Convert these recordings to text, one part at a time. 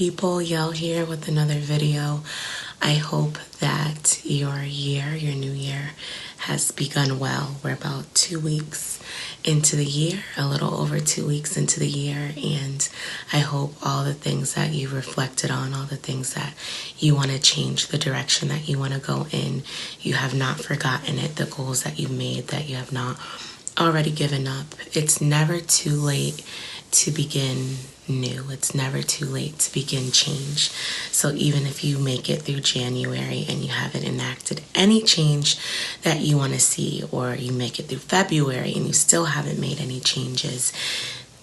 people? Yell here with another video. I hope that your new year has begun well. We're about 2 weeks into the year, a little over 2 weeks into the year, and I hope all the things that you reflected on, all the things that you want to change, the direction that you want to go in, you have not forgotten it, the goals that you made, that you have not already given up. It's never too late to begin new. It's never too late to begin change. So even if you make it through January and you haven't enacted any change that you want to see, or you make it through February and you still haven't made any changes,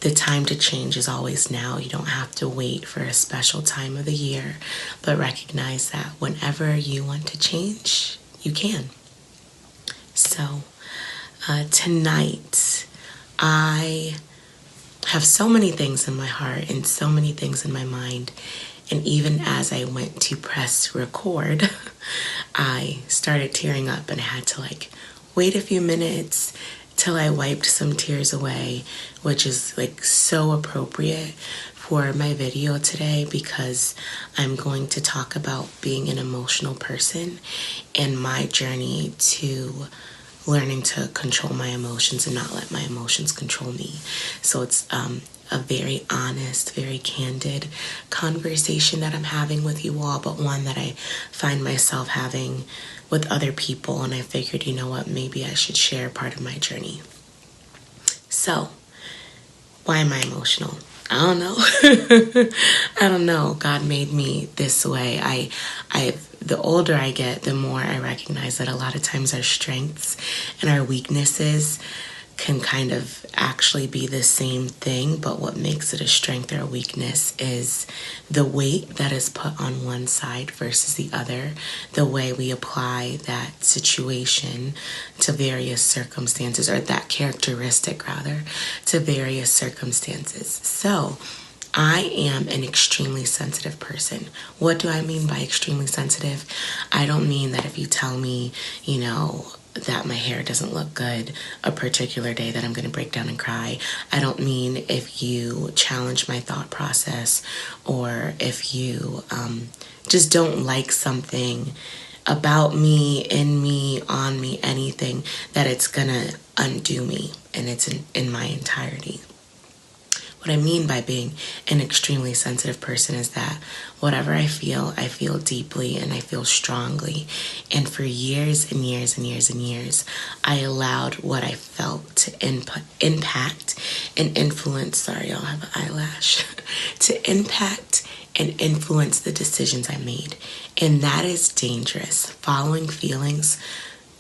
the time to change is always now. You don't have to wait for a special time of the year, but recognize that whenever you want to change, you can. So tonight, I have so many things in my heart and so many things in my mind. And even as I went to press record, I started tearing up and I had to wait a few minutes till I wiped some tears away, which is so appropriate for my video today, because I'm going to talk about being an emotional person and my journey to learning to control my emotions and not let my emotions control me. So it's a very honest, very candid conversation that I'm having with you all, but one that I find myself having with other people, and I figured, you know what, maybe I should share part of my journey. So, why am I emotional? I don't know. I don't know. God made me this way. The older I get, the more I recognize that a lot of times our strengths and our weaknesses can kind of actually be the same thing, but what makes it a strength or a weakness is the weight that is put on one side versus the other, the way we apply that situation to various circumstances, or that characteristic rather, to various circumstances. So I am an extremely sensitive person. What do I mean by extremely sensitive? I don't mean that if you tell me, that my hair doesn't look good a particular day that I'm going to break down and cry. I don't mean if you challenge my thought process, or if you just don't like something about me, in me, on me, anything, that it's going to undo me and it's in my entirety. What I mean by being an extremely sensitive person is that whatever I feel deeply and I feel strongly. And for years and years and years and years, I allowed what I felt to impact and influence, sorry, I'll have an eyelash, to impact and influence the decisions I made. And that is dangerous. Following feelings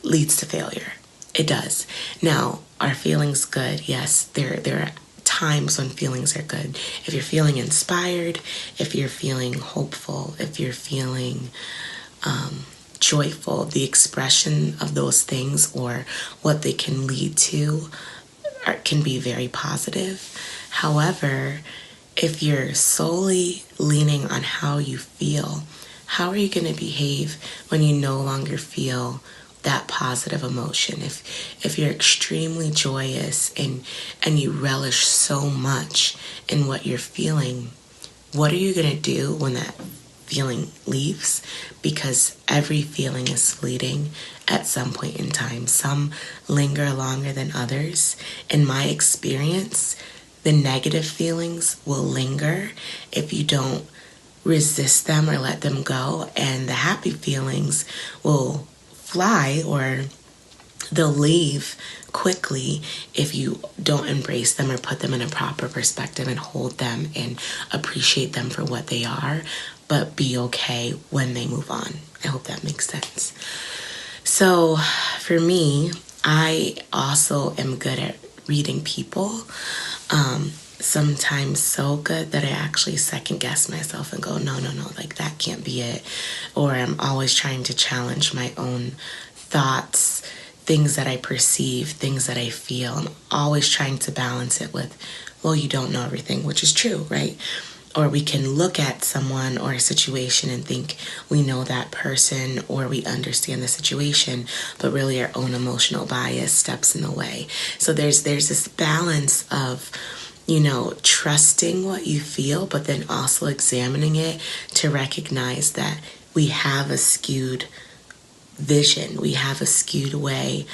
leads to failure. It does. Now, are feelings good? Yes, there are times when feelings are good. If you're feeling inspired, if you're feeling hopeful, if you're feeling joyful, the expression of those things or what they can lead to can be very positive. However, if you're solely leaning on how you feel, how are you going to behave when you no longer feel that positive emotion? If you're extremely joyous and you relish so much in what you're feeling, what are you going to do when that feeling leaves? Because every feeling is fleeting at some point in time. Some linger longer than others. In my experience, the negative feelings will linger if you don't resist them or let them go, and the happy feelings will fly, or they'll leave quickly if you don't embrace them or put them in a proper perspective and hold them and appreciate them for what they are, but be okay when they move on. I hope that makes sense. So for me, I also am good at reading people. Sometimes so good that I actually second guess myself and go, no, that can't be it. Or I'm always trying to challenge my own thoughts, things that I perceive, things that I feel. I'm always trying to balance it with, well, you don't know everything, which is true, right? Or we can look at someone or a situation and think we know that person or we understand the situation, but really our own emotional bias steps in the way. So there's this balance of trusting what you feel, but then also examining it to recognize that we have a skewed vision. We have a skewed way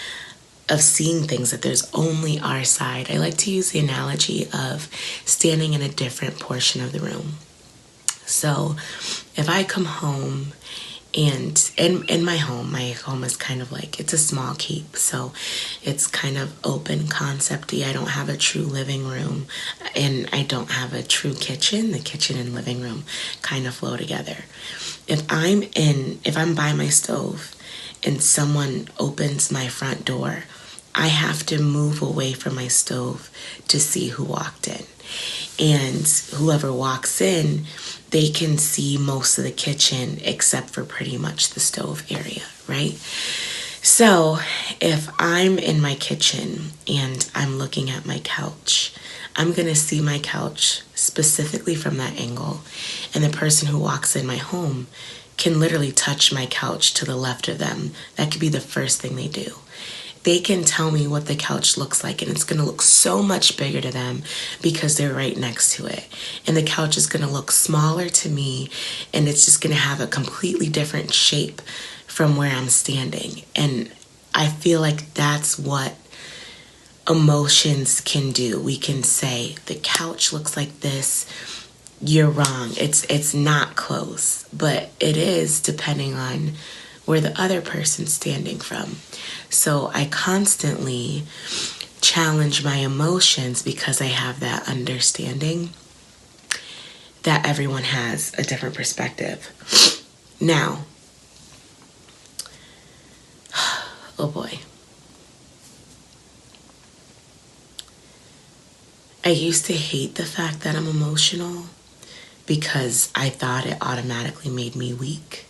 of seeing things, that there's only our side. I like to use the analogy of standing in a different portion of the room. So if I come home and in my home is kind of like, it's a small keep, so it's kind of open concept-y. I don't have a true living room, and I don't have a true kitchen. The kitchen and living room kind of flow together. If I'm by my stove and someone opens my front door, I have to move away from my stove to see who walked in. And whoever walks in, they can see most of the kitchen except for pretty much the stove area, right? So if I'm in my kitchen and I'm looking at my couch, I'm going to see my couch specifically from that angle. And the person who walks in my home can literally touch my couch to the left of them. That could be the first thing they do. They can tell me what the couch looks like, and it's going to look so much bigger to them because they're right next to it. And the couch is going to look smaller to me, and it's just going to have a completely different shape from where I'm standing. And I feel like that's what emotions can do. We can say, the couch looks like this. You're wrong. It's not close, but it is, depending on where the other person's standing from. So I constantly challenge my emotions because I have that understanding that everyone has a different perspective. Now, oh boy. I used to hate the fact that I'm emotional because I thought it automatically made me weak.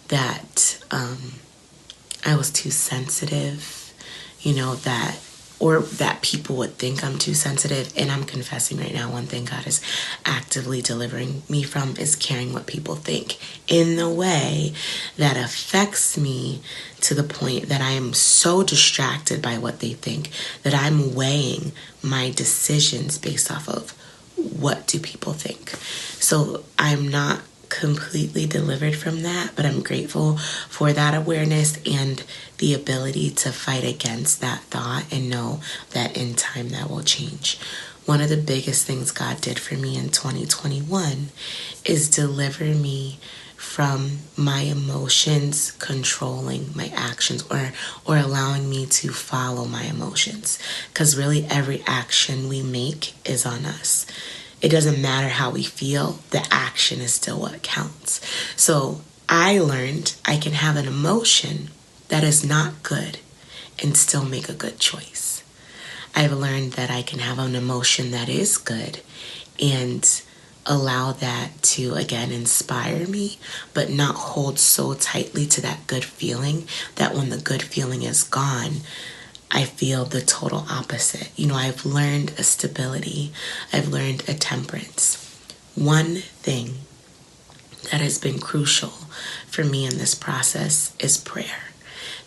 That I was too sensitive, that people would think I'm too sensitive. And I'm confessing right now, one thing God is actively delivering me from is caring what people think in the way that affects me, to the point that I am so distracted by what they think that I'm weighing my decisions based off of what do people think. So I'm not completely delivered from that, but I'm grateful for that awareness and the ability to fight against that thought and know that in time that will change. One of the biggest things God did for me in 2021 is deliver me from my emotions controlling my actions, or allowing me to follow my emotions, because really every action we make is on us. It doesn't matter how we feel, the action is still what counts. So I learned I can have an emotion that is not good and still make a good choice. I've learned that I can have an emotion that is good and allow that to, again, inspire me, but not hold so tightly to that good feeling that when the good feeling is gone, I feel the total opposite. I've learned a stability. I've learned a temperance. One thing that has been crucial for me in this process is prayer,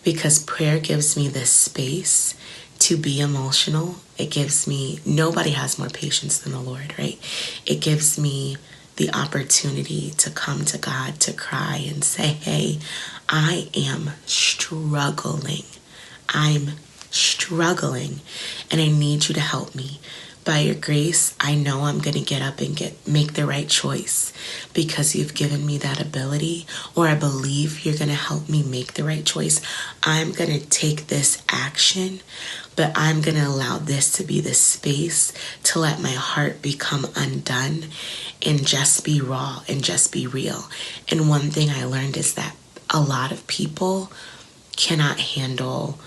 because prayer gives me this space to be emotional. It gives me, nobody has more patience than the Lord, right? It gives me the opportunity to come to God, to cry and say, hey, I am struggling. I'm struggling and I need you to help me. By your grace, I know I'm going to get up and make the right choice because you've given me that ability, or I believe you're going to help me make the right choice. I'm going to take this action, but I'm going to allow this to be the space to let my heart become undone and just be raw and just be real. And one thing I learned is that a lot of people cannot handle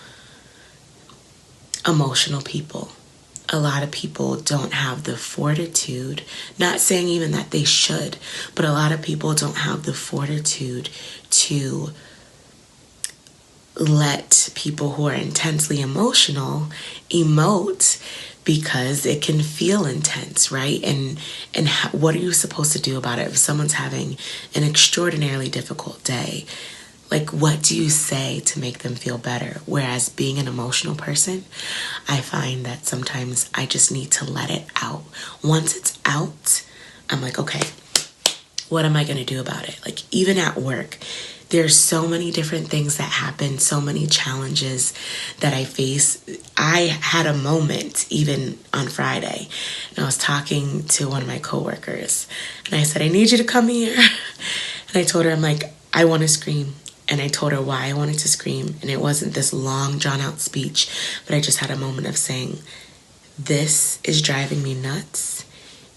emotional people. A lot of people don't have the fortitude, not saying even that they should, but a lot of people don't have the fortitude to let people who are intensely emotional emote, because it can feel intense, right? And what are you supposed to do about it? If someone's having an extraordinarily difficult day, Like, what do you say to make them feel better? Whereas being an emotional person, I find that sometimes I just need to let it out. Once it's out, I'm like, okay, what am I going to do about it? Like, even at work, there's so many different things that happen, so many challenges that I face. I had a moment even on Friday, and I was talking to one of my coworkers, and I said, I need you to come here. And I told her, I'm like, I want to scream. And I told her why I wanted to scream. And it wasn't this long, drawn-out speech, but I just had a moment of saying, this is driving me nuts.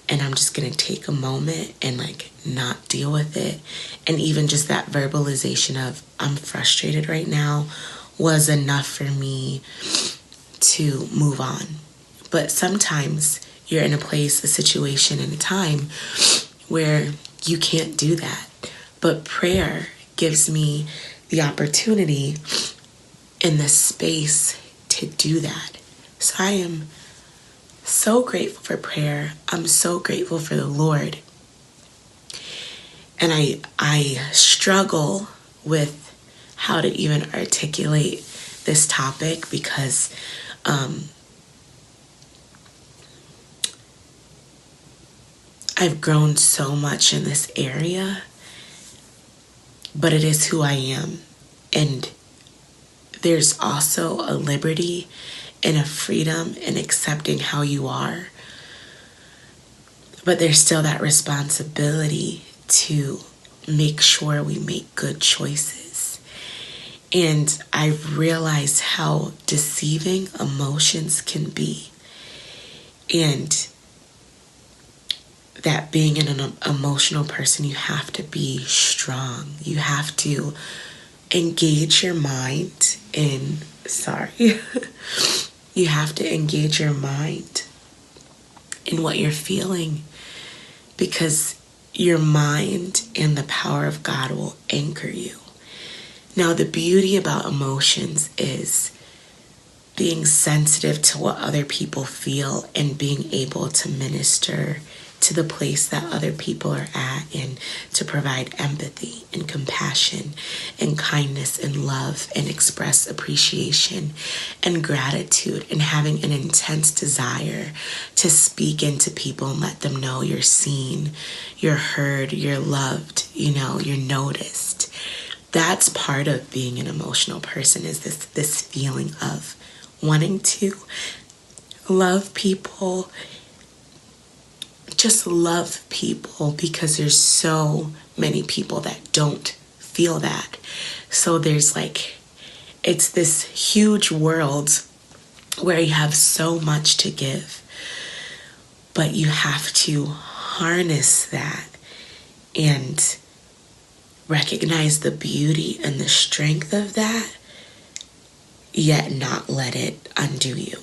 And I'm just going to take a moment and like not deal with it. And even just that verbalization of I'm frustrated right now was enough for me to move on. But sometimes you're in a place, a situation, and a time where you can't do that. But prayer gives me the opportunity in the space to do that. So I am so grateful for prayer. I'm so grateful for the Lord. And I struggle with how to even articulate this topic because I've grown so much in this area, but it is who I am. And there's also a liberty and a freedom in accepting how you are. But there's still that responsibility to make sure we make good choices. And I've realized how deceiving emotions can be. And that being an emotional person, you have to be strong. You have to engage your mind in, you have to engage your mind in what you're feeling, because your mind and the power of God will anchor you. Now, the beauty about emotions is being sensitive to what other people feel and being able to minister to the place that other people are at, and to provide empathy and compassion and kindness and love and express appreciation and gratitude, and having an intense desire to speak into people and let them know you're seen, you're heard, you're loved, you're noticed. That's part of being an emotional person, is this feeling of wanting to love people, just love people, because there's so many people that don't feel that. So there's it's this huge world where you have so much to give, but you have to harness that and recognize the beauty and the strength of that, yet not let it undo you.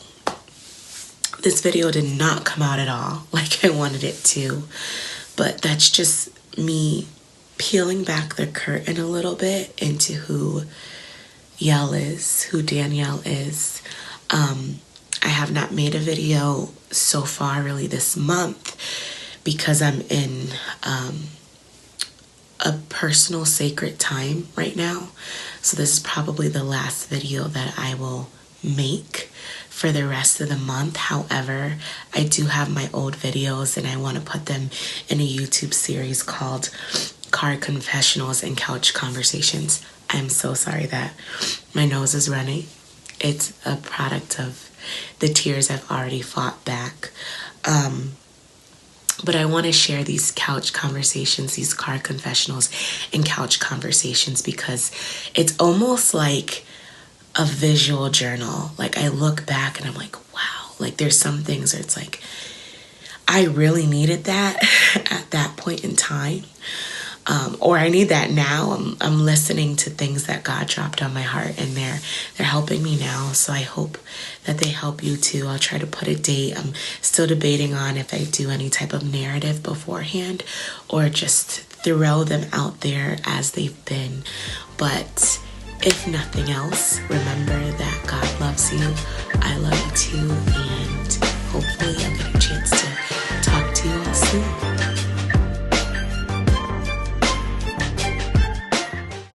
This video did not come out at all like I wanted it to, but that's just me peeling back the curtain a little bit into who Yell is, who Danielle is. I have not made a video so far really this month because I'm in a personal sacred time right now. So this is probably the last video that I will make for the rest of the month. However, I do have my old videos and I want to put them in a YouTube series called Car Confessionals and Couch Conversations. I'm so sorry that my nose is running. It's a product of the tears I've already fought back. But I want to share these couch conversations, these car confessionals and couch conversations, because it's almost like a visual journal. Like, I look back and I'm like, wow, like there's some things where it's like, I really needed that at that point in time. Or I need that now. I'm listening to things that God dropped on my heart, and they're helping me now. So I hope that they help you too. I'll try to put a date. I'm still debating on if I do any type of narrative beforehand or just throw them out there as they've been. But if nothing else, remember that God loves you. I love you too.